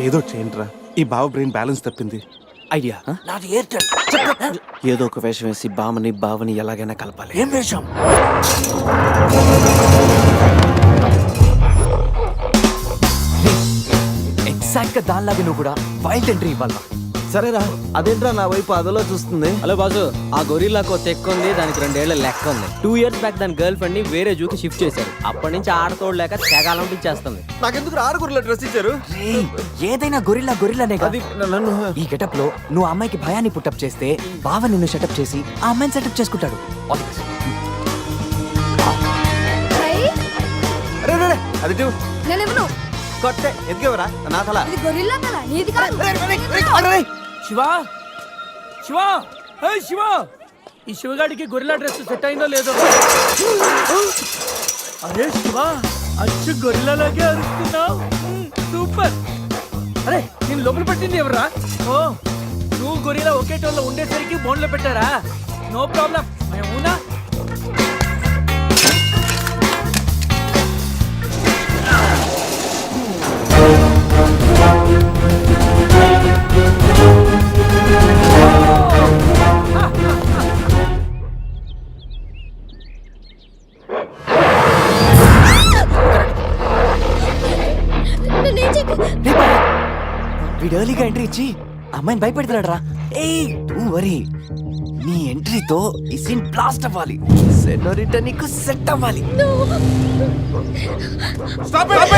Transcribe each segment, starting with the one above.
ఏదో చేయండిరా, ఈ బావ బ్రెయిన్ బ్యాలెన్స్ తప్పింది. ఐడియా, నాది ఎయిర్టెల్. ఏదో ఒక వేషం వేసి బావని ఎలాగైనా కలపాలి. ఏం వేషం? ఎగ్జాక్ట్ గా దానిలాగా నువ్వు కూడా వైల్డ్ ఎంట్రీ ఇవ్వాలా? సరేరా, అదేంట్రా నా వైపు అదలో చూస్తుంది. హలో బాసు, ఆ గొరిల్లాకు తెక్క ఉంది, దానికి 2 ఏళ్ల లెక్క ఉంది. 2 years బ్యాక్ దాని గర్ల్ ఫ్రెండ్ ని వేరే జూకి షిఫ్ట్ చేశారు. అప్పటి నుంచి ఆడతోడలేక తెగాలం ఇచ్చేస్తుంది. నాకెందుకు ఆరుగురులో డ్రెస్ ఇచ్చారు? ఏదైనా గొరిల్లానే అది నన్ను ఈ గెటప్ లో నువ్వు అమ్మాయికి భయాన్ని పుట్టప్ చేస్తే బావ నిన్ను సెటప్ చేసి ఆ అమ్మాయిని సెటప్ చేసుకుంటాడు. అది కొట్టే ఎదిగేవరా నా తల. శివా శివా, శివా, ఈ శివగాడికి గొరిల్లా డ్రెస్ సెట్ అయిందో లేదో. అరే శివా, అచ్చు గొరిల్లాలాగే అరుస్తున్నావు. సూపర్. అరే నేను లోపల పట్టింది ఎవరా? ఓ, నువ్వు గొరిల్లా ఒకే టోల్లో ఉండేసరికి బోన్లో పెట్టారా? నో ప్రాబ్లం, మేమునా. వీడు ఎర్లీగా ఎంట్రీ ఇచ్చి అమ్మాయిని భయపెడుతున్నాడు రా. ఏయ్ డోంట్ వరీ, నీ ఎంట్రీతో ఈ సీన్ బ్లాస్ట్ అవ్వాలి. సెనోరిటా నీకు సెట్ అవ్వాలి. Stop it!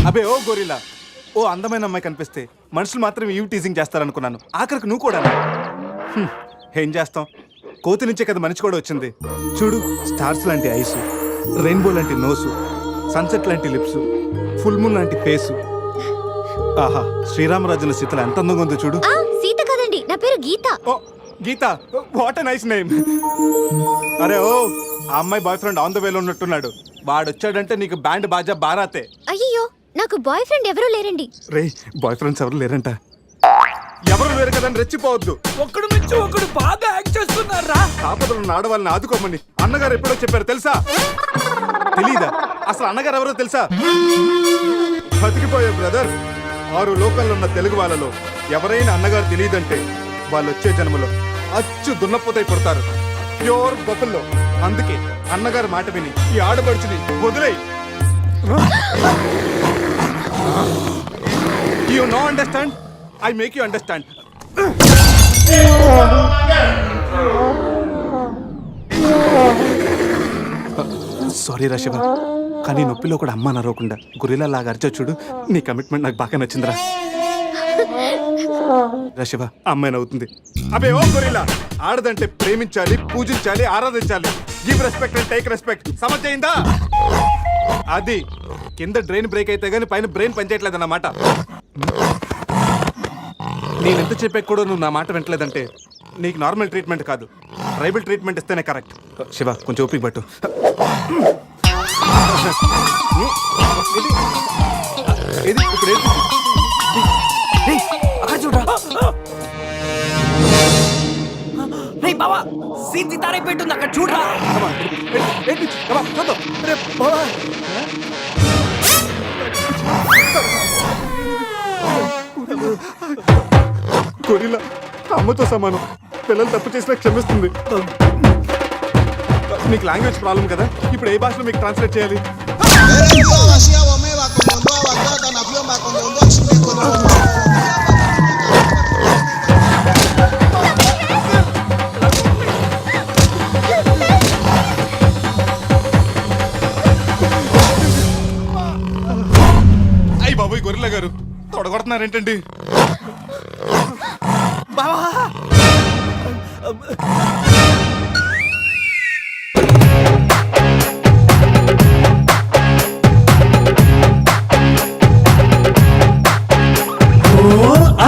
అబే ఓ గొరిల్లా, ఓ అందమైన అమ్మాయి కనిపిస్తే మనుషులు మాత్రం ఈవ్ టీజింగ్ చేస్తారనుకున్నాను. ఆఖరికి నువ్వు కూడా. ఏం చేస్తాం, కోతి నుంచే కదా మనిషి కూడా వచ్చింది. చూడు, స్టార్స్ లాంటి ఐసు, రెయిన్బో లాంటి నోసు, సన్సెట్ లాంటి లిప్స్, ఫుల్ మూన్ లాంటి ఫేసు. ఆహా, శ్రీరామరాజుల సీతలు ఎంత అందంగా ఉందో చూడు. సీత కదండి, నా పేరు గీత. ఓ గీత, వాట్ ఎ నైస్ నేమ్. అరే ఓ, ఆ అమ్మాయి బాయ్ ఫ్రెండ్ ఆన్ ద వేలో ఉన్నట్టున్నాడు. వాడొచ్చాడంటే నీకు బ్యాండ్ బాజా బారాతే. అయ్యో, నాకు బాయ్ ఫ్రెండ్ ఎవరూ లేరండి. రే, బాయ్ ఫ్రెండ్స్ ఎవరు లేరంట. ఎవరు లేరు కదా రెచ్చిపోవద్దు. ఒక్కడు మించి ఒకడు బాగా యాక్ట్ చేస్తున్నారా? ఆపదలు ఆడవాళ్ళని ఆదుకోమని అన్నగారు ఎప్పుడో చెప్పారు తెలుసా? తెలీదా? అసలు అన్నగారు ఎవరో తెలుసా? బతికిపోయే బ్రదర్, 6 లోకంలో ఉన్న తెలుగు వాళ్ళలో ఎవరైనా అన్నగారు తెలియదంటే వాళ్ళు వచ్చే జన్మలో అచ్చు దున్నపోతై పుడతారు. ప్యూర్ బొబ్బల్లో. అందుకే అన్నగారు మాట విని ఈ ఆడపడుచుని వదిలేయి. You no understand? I make you understand. Sorry రా శివ, కానీ నొప్పిలో కూడా అమ్మ నరవకుండా గురిలా లాగా అరిచా చూడు. నీ కమిట్మెంట్ నాకు బాగా నచ్చిందిరా. శివ, అమ్మాయి నవ్వుతుంది. అబే ఓ గొరిల్లా, ఆడదంటే ప్రేమించాలి, పూజించాలి, ఆరాధించాలి. Give respect and take respect. సమర్థయిందా? అది కింద డ్రైన్ బ్రేక్ అయితే గానీ పైన బ్రెయిన్ పనిచేయట్లేదు అన్నమాట. నేను ఎంత చెప్పాక కూడా నువ్వు నా మాట వింటలేదంటే నీకు నార్మల్ ట్రీట్మెంట్ కాదు, ట్రైబల్ ట్రీట్మెంట్ ఇస్తేనే కరెక్ట్. శివ, కొంచెం ఓపిక పట్టు. ఇది ఇప్పుడు చూడరా, బావా సీన్ సితారే పెట్టుంది అక్కడ చూడరా. గొరిల్లా అమ్మతో సమానం. పిల్లలు తప్పు చేసినా క్షమిస్తుంది. నీకు లాంగ్వేజ్ ప్రాబ్లం కదా, ఇప్పుడు ఏ భాషలో మీకు ట్రాన్స్లేట్ చేయాలి? అయ్యి బాబోయ్, గొరిల్లా గారు తొడగొడుతున్నారేంటండి?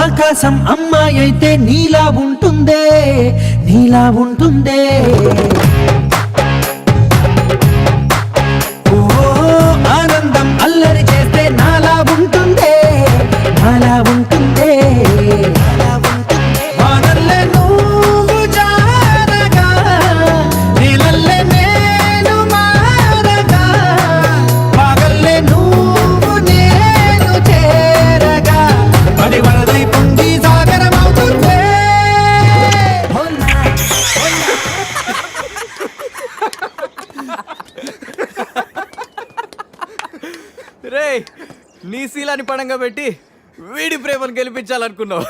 ఆకాశం అమ్మాయి అయితే నీలా ఉంటుందే, నీలా ఉంటుందే. ఓ రే నీ శీలాన్ని పడంగా పెట్టి వీడి ప్రేమను గెలిపించాలనుకున్నావు.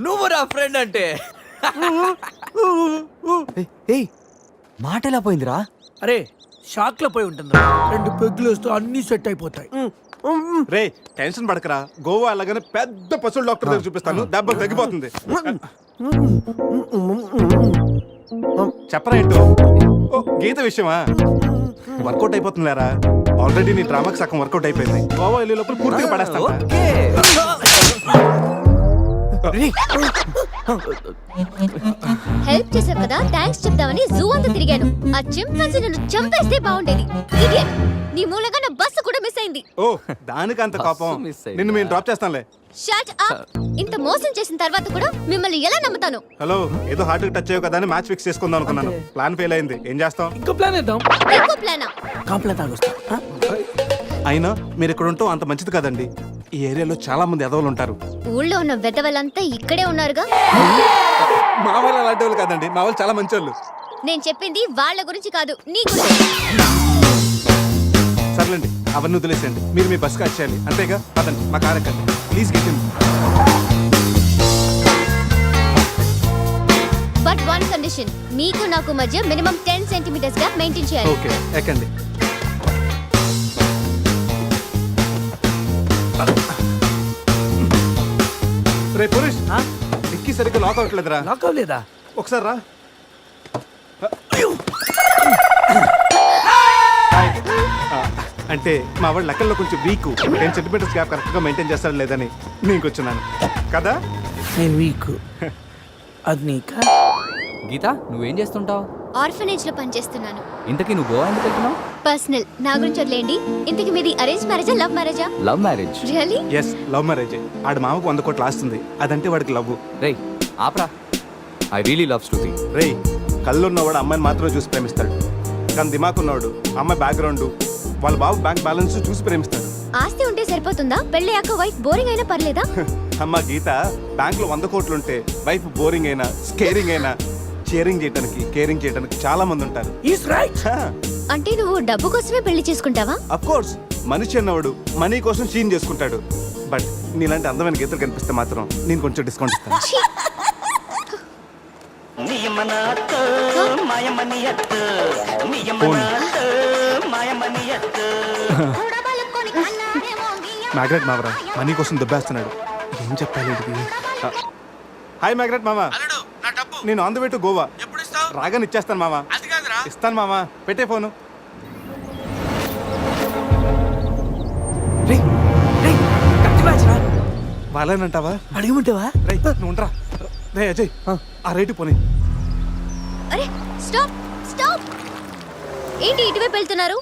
నువ్వు నా ఫ్రెండ్ అంటే. ఏయ్ మాట ఎలా పోయిందిరా? అరే షాక్ లో పోయి ఉంటుంది. 2 పెగ్గులు వస్తూ అన్ని సెట్ అయిపోతాయి. రే టెన్షన్ పడకరా, గోవా అలాగనే పెద్ద పశువుల డాక్టర్ దగ్గర చూపిస్తాను, దెబ్బ తగ్గిపోతుంది. చెప్పరా ఏంటో? ఓ గీత విషయమా? వర్కౌట్ అయిపోతుందిలేరా, ఆల్రెడీ నీ డ్రామాకి సగం వర్కౌట్ అయిపోయింది. గోవా వెళ్ళే లోపల పూర్తిగా పడేస్తాను. ఓకే. హెల్ప్ చేశావు కదా, థ్యాంక్స్ చెప్దామని జూ అంతా తిరిగాను. ఆ చింపాంజీ నన్ను చంపేస్తే బాగుండేది. Idiot. నీ మూలంగా నా బస్సు కూడా మిస్ అయింది. ఓ దానికి అంత కోపం? బస్సు మిస్ అయిందా? నిన్ను మేము డ్రాప్ చేస్తాంలే. Shut up. ఇంత మోసం చేసిన తర్వాత కూడా మిమ్మల్ని ఎలా నమ్ముతాను? హలో, ఏదో హార్ట్ టచ్ అయ్యో కదా అని మ్యాచ్ ఫిక్స్ చేసుకుందాం అనుకున్నాను. ప్లాన్ ఫెయిల్ అయింది, ఏం చేస్తాం? ఇంకో ప్లాన్ వేద్దాం. ఇంకో ప్లానా? కాంప్లైంట్ తాగొస్తా. అయినా మీరు ఇక్కడ ఉంటాం అంత మంచిది కదండి. ఈ ఏరియాలో చాలా మంది ఎదవలు ఉంటారు. ఊళ్ళో ఉన్న వెధవలంతా ఇక్కడే ఉన్నారుగా. మా వాళ్ళు అలాంటి వాళ్ళు కాదండి, మా వాళ్ళు చాలా మంచి వాళ్ళు. నేను చెప్పింది వాళ్ళ గురించి కాదు, నీ గురించి. సర్లేండి, అవన్నీ వదిలేసేయండి. మీరు మీ బస్ కట్ చేయాలి అంతేగా. పదండి, మా కార్ ఎక్కండి please. Get in. But one condition, మీకు నాకు మధ్య మినిమం 10 సెంటీమీటర్స్ గ్యాప్ మెయింటైన్ చేయాలి. ఓకే ఎక్కండి. రే పురుష్, డిక్కీ సరిగ్గా లాక్ అవ్వట్లేదురా. లాక్ అవ్వలేదా? ఒకసారి రా. అంటే మా వాడు లెక్కల్లో కొంచెం వీక్, 10 సెంటీమీటర్స్ గ్యాప్ కరెక్ట్గా మెయింటైన్ చేస్తాడు లేదని నీకు వచ్చున్నాను కదా. నేను వీక్. అది నీకా? గీత నువ్వేం చేస్తుంటావు? ఆర్ఫనేజ్ లో పనిచేస్తున్నాను. ఇంతకీ నువ్వు గోవా ఎందుకు వెళ్తున్నావు? పర్సనల్, నా గురించి వదిలేండి. ఇంతకి మీది అరేంజ్ మ్యారేజా, లవ్ మ్యారేజా? Love marriage. Really? Yes, love marriage. ఆడ మామకు 100 కోట్లు ఆస్తుంది, అదంటే వాడికి లవ్. రేయ్ ఆప్రా, ఐ రియలీ లవ్ శృతి. రే కళ్ళు ఉన్నవాడు అమ్మాయిని మాత్రమే చూసి ప్రేమిస్తాడు, కానీ దిమాక్ ఉన్నవాడు అమ్మాయి బ్యాక్గ్రౌండ్, వాళ్ళ బాబు బ్యాంక్ బ్యాలెన్స్ చూసి ప్రేమిస్తాడు. ఆస్తి ఉంటే సరిపోతుందా? పెళ్ళయ్యాక వైఫ్ బోరింగ్ అయినా పర్లేదా? అమ్మ గీత, బ్యాంక్ లో 100 కోట్లు ఉంటే వైఫ్ బోరింగ్ అయినా స్కేరింగ్ అయినా షేరింగ్ చేయడానికి కేరింగ్ చేయడానికి చాలా మంది ఉంటారు. Is right. అంటే నువ్వు డబ్బు కోసమే పెళ్లి చేసుకుంటావా? అఫ్ కోర్స్, మనిషి అన్నవాడు మనీ కోసం షీన్ చేసుకుంటాడు. బట్ నీలాంటి అందమైన గీతలు కనిపిస్తే మాత్రం నేను కొంచెం డిస్కౌంట్ ఇస్తాను. ఛీ! ఫోన్. మ్యాగ్రెట్ మావరా మనీ కోసం దుబ్బేస్తున్నాడు, ఏం చెప్పాలి వీడికి? హాయ్ మ్యాగ్రెట్ మామ, నేను on the way to Goa. రాగానే ఇచ్చేస్తాను మామ. ఇస్తాను మామ, పెట్టే ఫోను. రేయ్, రేయ్, కత్తి మ్యాచ్ రా. వాళ్ళేనంటావా? అడగమంటావా? రే నువ్వు ఉండరా. రే అజయ్, ఆ రేటు పోనీ. అరే స్టాప్ స్టాప్. ఏంటి ఇటువైపు వెళ్తున్నారు?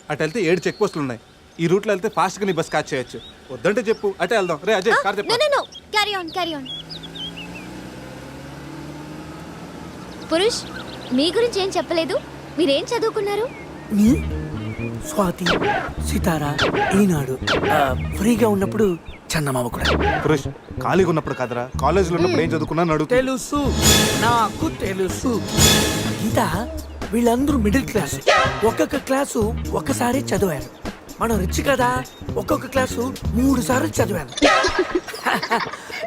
అటు వెళ్తే 7 చెక్ పోస్టులు ఉన్నాయి. ఈ రూట్లో వెళ్తే ఫాస్ట్గా నీ బస్ క్యాచ్ చేయొచ్చు. వద్దంటే చెప్పు, అటే వెళ్దాం. రే అజయ్, కార్ నో చెప్పు. No no, carry on carry on. Purush, మీ గురించి ఏం చెప్పలేదు. మీరేం చదువుకున్నారు? నీ స్వాతి, సితారా, ఈనాడు, ఫ్రీగా ఉన్నప్పుడు చందమామ కూడా. పురుష్, ఖాళీగా ఉన్నప్పుడు కాదరా, కాలేజీలో ఉన్నప్పుడు ఏం చదువుకున్నాను అడుగు. తెలుసు, నాకు తెలుసు. గీత, వీళ్ళందరూ మిడిల్ క్లాస్. ఒక్కొక్క క్లాసు ఒక్కసారి చదివారు. మనం రిచ్ కదా, ఒక్కొక్క క్లాసు 3 సార్లు చదివాను.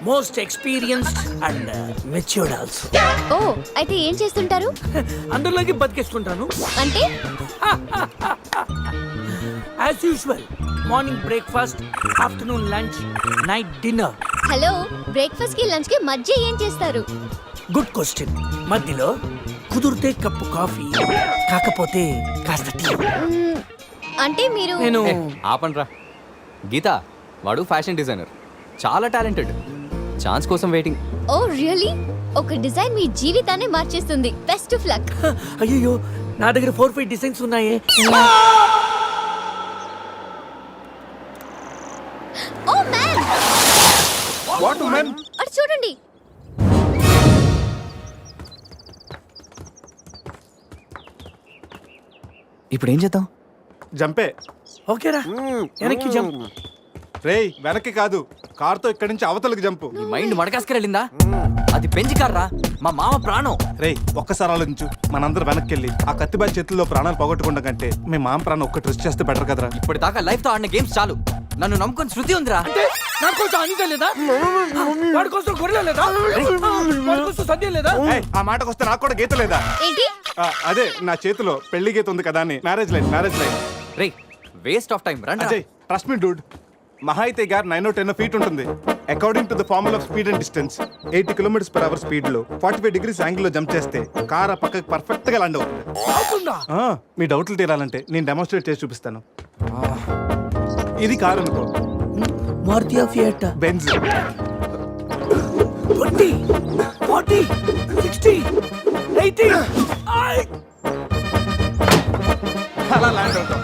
Most experienced and matured also. ఓ, అయితే ఏం చేస్తుంటారు? అందరిలోకి బతికేసుకుంటాను. అంటే as usual, morning breakfast, afternoon lunch, night dinner. Hello, breakfast కి లంచ్ కి మధ్య ఏం చేస్తారు? Good question. మధ్యలో కుదిరితే కప్పు కాఫీ, కాకపోతే కాస్త టీ. మ్మ్, అంటే మీరు నేను ఆపండ్రా. గీత వాడు ఫ్యాషన్ డిజైనర్, చాలా టాలెంటెడ్. ఛాన్స్ కోసం వెయిటింగ్. ఓ రియల్లీ? ఒక డిజైన్ మీ జీవితాన్ని మార్చేస్తుంది. Best of luck. అయ్యో, నా దగ్గర 4-5 డిజైన్స్ ఉన్నాయే. Oh man, what man? అటు చూడండి. ఇప్పుడు ఏం చేద్దాం? జంపే. ఓకేరా, వెనక్కి జంప్. రేయ్ వెనక్కి కాదు, కార్తో ఇక్కడి నుంచి అవతలకి జంపు. నీ మైండ్ మడకాసుకెళ్ళిందా? అది పెంచికారా, మా మామ ప్రాణం. రేయ్ ఒక్కసారి ఆలోచించు, మనందరం వెనక్కి వెళ్ళి ఆ కత్తి బ్యాచ్ చేతుల్లో ప్రాణాలు పోగొట్టుకుంటాం కంటే మీ మామ ప్రాణం ఒక్కటి రిస్క్ చేస్తే బెటర్ కదరా. ఇప్పటిదాకా లైఫ్ తో ఆడిన గేమ్స్ చాలు. నన్ను నమ్ముకొని శృతి ఉందిరా. అంటే నా కోసం అనిత లేదా? వాడి కోసం గొర్రెల లేదా? వాడి కోసం సద్య లేదా? ఏయ్, ఆ మాటకు వస్తే నాకు కూడా గీత లేదా? ఏంటి? అదే నా చేతిలో పెళ్లి గీత ఉంది కదా అని. Marriage line. రే వేస్ట్ ఆఫ్ టైం రండి. Ajay trust me dude. మహా అయితే గారు 9 or 10 feet ఉంటుంది. According to the formula of speed and distance 80 km/h speed లో 45 degrees యాంగిల్ లో జంప్ చేస్తే కార్ ఆ పక్కకి పర్ఫెక్ట్ గా ల్యాండ్ అవుతుంది. అవుతుందా? మీ డౌట్లు తీరాలంటే నేను డెమోన్స్ట్రేట్ చేసి చూపిస్తాను. ఇది కారు అనుకో, మారుతి ఫియట్ బెంజ్. 20 40 60 80 అలా ల్యాండ్ అవుతాం.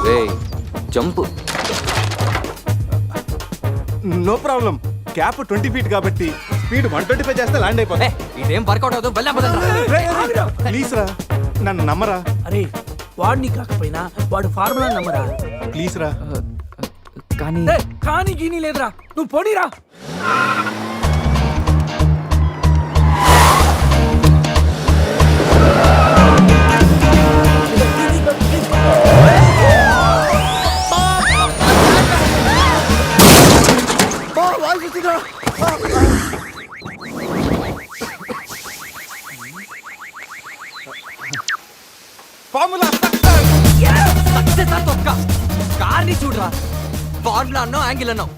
రే jump. No problem. Gap 20 feet కాబట్టి స్పీడ్ 125 చేస్తే ల్యాండ్ అయిపోతుంది. ఇదేం వర్కౌట్ అవుతుంది. ప్లీజ్ రా, నన్ను నమ్మరా అరే వాడిని కాకపోయినా వాడు ఫార్ములా నమ్మరా? ప్లీజ్ రా. కానీ కానీ గీని లేదురా, నువ్వు పోనీరా. ఫార్ములా కార్ని చూడరా. ఫార్ములా అన్నావు, యాంగిల్ అన్నావు,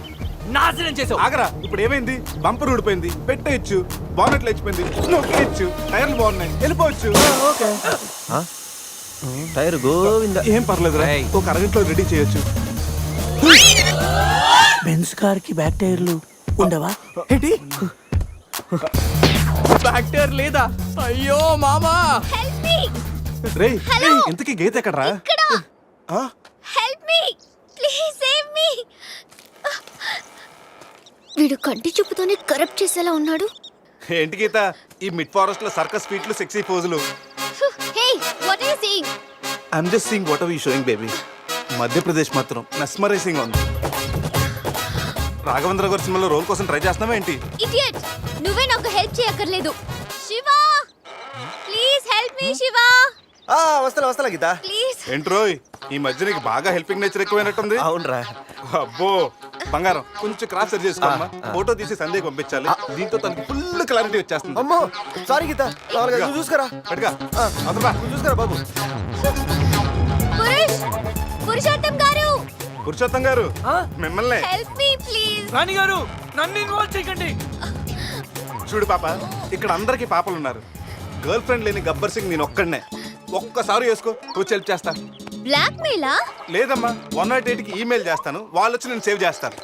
నాశనం చేసావు. ఆగరా. ఇప్పుడు ఏమైంది? బంపర్ ఊడిపోయింది, పెట్టేయచ్చు. బానెట్లు లేచిపోయింది, నొక్కేయచ్చు. టైర్లు బాగున్నాయి, వెళ్ళిపోవచ్చు. టైర్ గోవింద. ఏం పర్లేదురా, ఏయ్. ఒక అరగంటలో రెడీ చేయొచ్చు. బెంజ్ కార్ కి బ్యాక్ టైర్లు ఉండవా? ఏంటి బ్యాక్ టైర్ లేదా? అయ్యో మామా. Help me. రేయ్, ఇంతకీ గీత ఎక్కడరా? ఇక్కడ. ఆ? Help me. Please save me. వీడు కంటి చూపుతోనే కరప్ట్ చేసేలా ఉన్నాడు. ఏంటి గీత ఈ మిడ్ ఫారెస్ట్ లో సర్కస్ ఫీట్లు, సెక్సీ పోజులు? Hey, what are you saying? I'm just seeing what are you showing baby. Madhya Pradesh మాత్రం మెస్మరైజింగ్ ఉంది. రాఘవేంద్ర గారి సినిమాలో రోల్ కోసం ట్రై చేస్తున్నావా ఏంటి? ఇడియట్, నువ్వే నాకు హెల్ప్ చేయక్కర్లేదు. Shiva, please help me. Shiva వస్తా గీత. ప్లీజ్. ఏంట్రోయ్, ఈ మధ్య నీకు బాగా హెల్పింగ్ నేచర్ ఎక్కువైనట్టుంది. అవునరా. అబ్బో బంగారం, కొంచెం క్రాస్ సెట్ చేసుకోమ్మా. ఫోటో తీసి సందేహ్ పంపించాలి. దీంతో తనకి ఫుల్ క్లారిటీ వచ్చేస్తుంది. అమ్మో సారీ గీత. నువ్వు చూసుకురా. పట్టుగా అదరా. నువ్వు చూసుకురా బాబు. పురుషోత్తం గారు, పురుషోత్తం గారు మిమ్మల్ని. Help me please. రాణి గారు నన్ను ఇన్వాల్వ్ చేయకండి. చూడు పాప, ఇక్కడ అందరికి పాపలు ఉన్నారు. గర్ల్ ఫ్రెండ్ లేని గబ్బర్ సింగ్ నేను ఒక్కడనే. ఒక్కసారి వేసుకో, వచ్చి హెల్ప్ చేస్తా. బ్లాక్ మెయిలా? లేదమ్మా, 108కి ఈమెయిల్ చేస్తాను, వాళ్ళు వచ్చి నేను సేవ్ చేస్తాను.